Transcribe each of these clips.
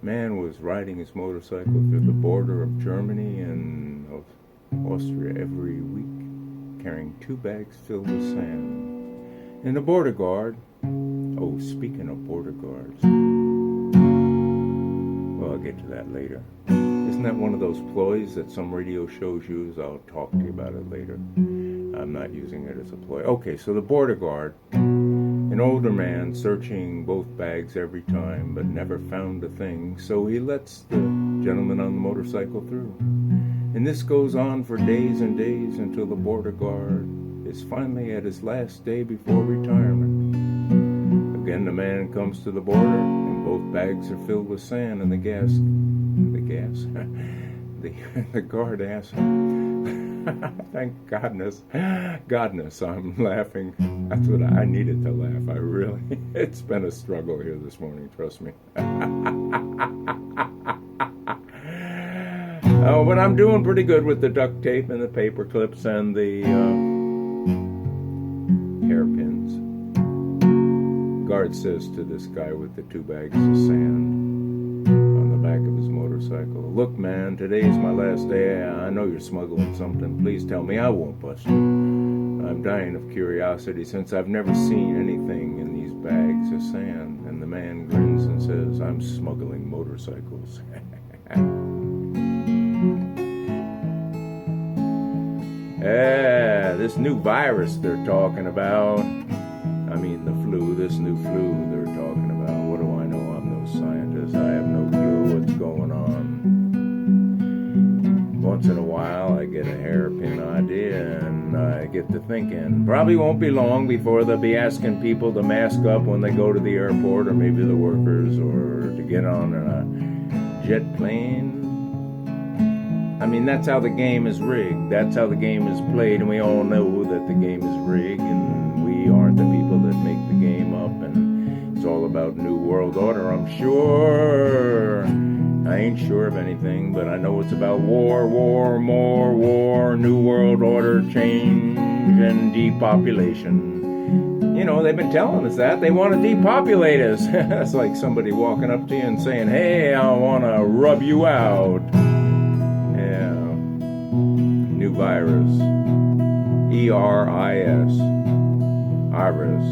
Man was riding his motorcycle through the border of Germany and of Austria every week, carrying 2 bags filled with sand. And the border guard, oh, speaking of border guards, well, I'll get to that later. Isn't that one of those ploys that some radio shows use? I'll talk to you about it later. I'm not using it as a ploy. Okay, so the border guard, an older man searching both bags every time, but never found a thing, so he lets the gentleman on the motorcycle through. And this goes on for days and days until the border guard is finally at his last day before retirement. Again, the man comes to the border, and both bags are filled with sand, and the guard asks him, thank godness, I'm laughing. That's what I needed to laugh. I really, it's been a struggle here this morning, trust me. Oh, but I'm doing pretty good with the duct tape and the paper clips and the hairpins. Guard says to this guy with the 2 bags of sand on the back of his motorcycle, look, man, today's my last day. I know you're smuggling something. Please tell me. I won't bust you. I'm dying of curiosity since I've never seen anything in these bags of sand. And the man grins and says, I'm smuggling motorcycles. This new virus they're talking about. I mean the flu, this new flu they're talking about. What do I know? I'm no scientist. I have no clue what's going on. Once in a while I get a hairpin idea and I get to thinking, probably won't be long before they'll be asking people to mask up when they go to the airport, or maybe the workers, or to get on a jet plane. I mean, that's how the game is rigged. That's how the game is played, and we all know that the game is rigged, and we aren't the people that make the game up, and it's all about New World Order, I'm sure. I ain't sure of anything, but I know it's about war, more war, New World Order, change, and depopulation. You know, they've been telling us that. They want to depopulate us. That's like somebody walking up to you and saying, hey, I want to rub you out. New virus, E-R-I-S, Iris,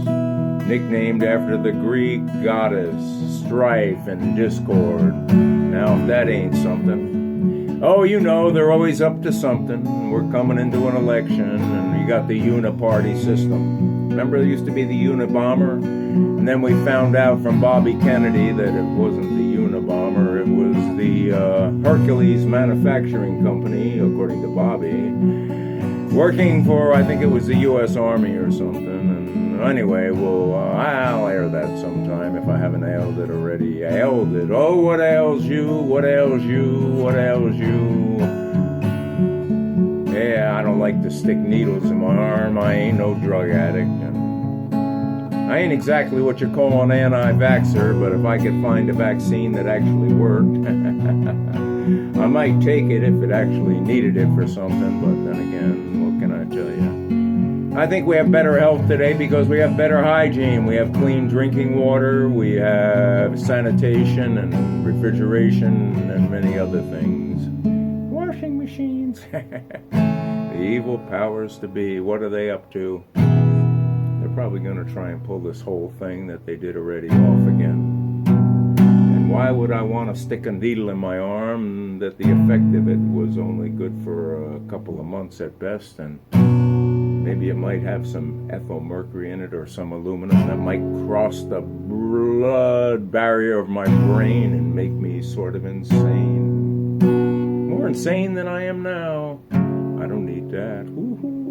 nicknamed after the Greek goddess, strife and discord. Now, if that ain't something. Oh, you know, they're always up to something. We're coming into an election, and you got the uniparty system. Remember, there used to be the Unabomber? And then we found out from Bobby Kennedy that it wasn't the Unabomber, it was the Hercules Manufacturing Company, according to Bobby, working for, I think it was the U.S. Army or something. And anyway, well, I'll air that sometime if I haven't ailed it already. Ailed it. Oh, what ails you? What ails you? What ails you? Yeah, I don't like to stick needles in my arm. I ain't no drug addict. I ain't exactly what you call an anti-vaxxer, but if I could find a vaccine that actually worked, I might take it if it actually needed it for something, but then again, what can I tell you? I think we have better health today because we have better hygiene. We have clean drinking water, we have sanitation and refrigeration and many other things. Washing machines. The evil powers to be, what are they up to? Probably going to try and pull this whole thing that they did already off again. And why would I want to stick a needle in my arm that the effect of it was only good for a couple of months at best, and maybe it might have some ethyl mercury in it or some aluminum that might cross the blood barrier of my brain and make me sort of insane. More insane than I am now. I don't need that. Woo-hoo.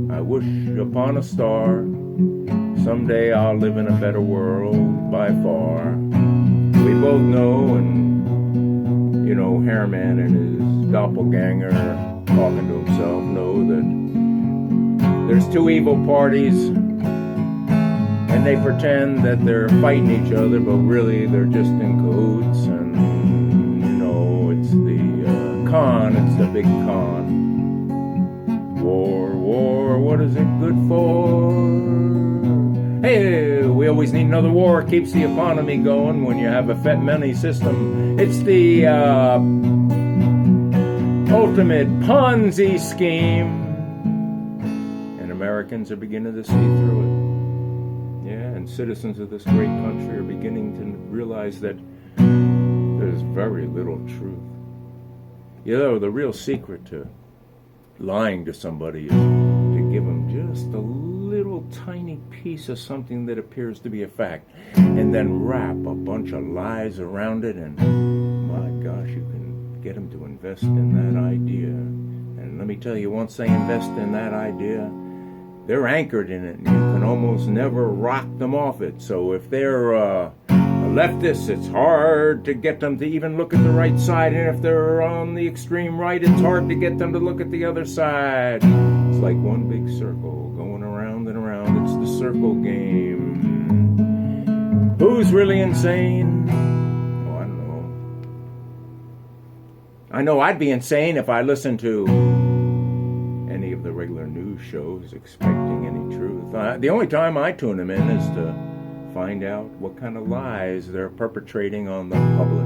I wish upon a star, someday I'll live in a better world by far. We both know, and you know, Hairman and his doppelganger talking to himself know that there's 2 evil parties, and they pretend that they're fighting each other, but really they're just in cahoots, and you know, it's the con, it's the big con. War, what is it good for? Hey, always need another war. It keeps the economy going when you have a fat money system. It's the ultimate Ponzi scheme. And Americans are beginning to see through it. Yeah, and citizens of this great country are beginning to realize that there's very little truth. You know, the real secret to lying to somebody is to give them just a little tiny piece of something that appears to be a fact, and then wrap a bunch of lies around it, and my gosh, you can get them to invest in that idea. And let me tell you, once they invest in that idea, they're anchored in it, and you can almost never rock them off it. So if they're a leftist, it's hard to get them to even look at the right side, and if they're on the extreme right, it's hard to get them to look at the other side. It's like one big circle going around and around. It's the circle game. Who's really insane? Oh, I don't know. I know I'd be insane if I listened to any of the regular news shows expecting any truth. The only time I tune them in is to find out what kind of lies they're perpetrating on the public.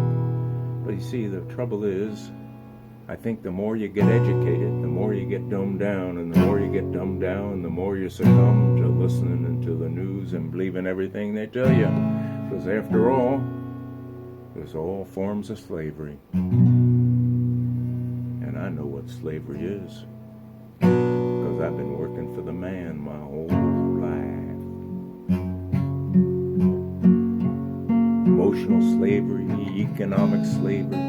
But you see, the trouble is, I think the more you get educated, the more you get dumbed down, and the more you get dumbed down, the more you succumb to listening to the news and believing everything they tell you. Because after all, there's all forms of slavery. And I know what slavery is, because I've been working for the man my whole life. Emotional slavery, economic slavery,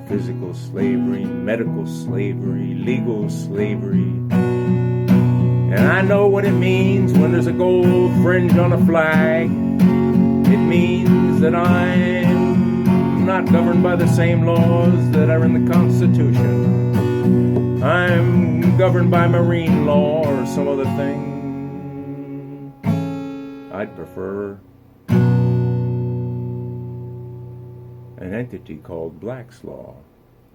physical slavery, medical slavery, legal slavery. And I know what it means when there's a gold fringe on a flag. It means that I'm not governed by the same laws that are in the Constitution. I'm governed by marine law or some other thing. I'd prefer an entity called Black's Law.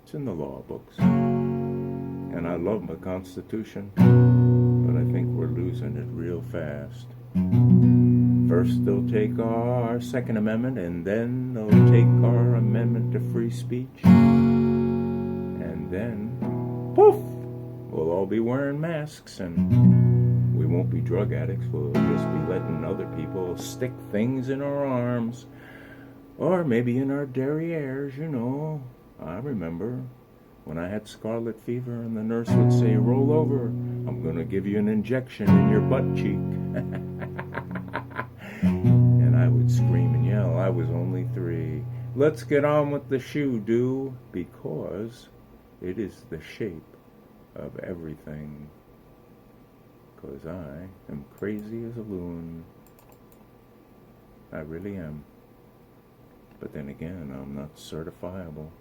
It's in the law books. And I love my Constitution, but I think we're losing it real fast. First they'll take our Second Amendment, and then they'll take our amendment to free speech. And then, poof, we'll all be wearing masks, and we won't be drug addicts. We'll just be letting other people stick things in our arms. Or maybe in our derrieres, you know. I remember when I had scarlet fever and the nurse would say, roll over, I'm going to give you an injection in your butt cheek. And I would scream and yell. I was only 3. Let's get on with the shoe, do, because it is the shape of everything. Because I am crazy as a loon. I really am. But then again, I'm not certifiable.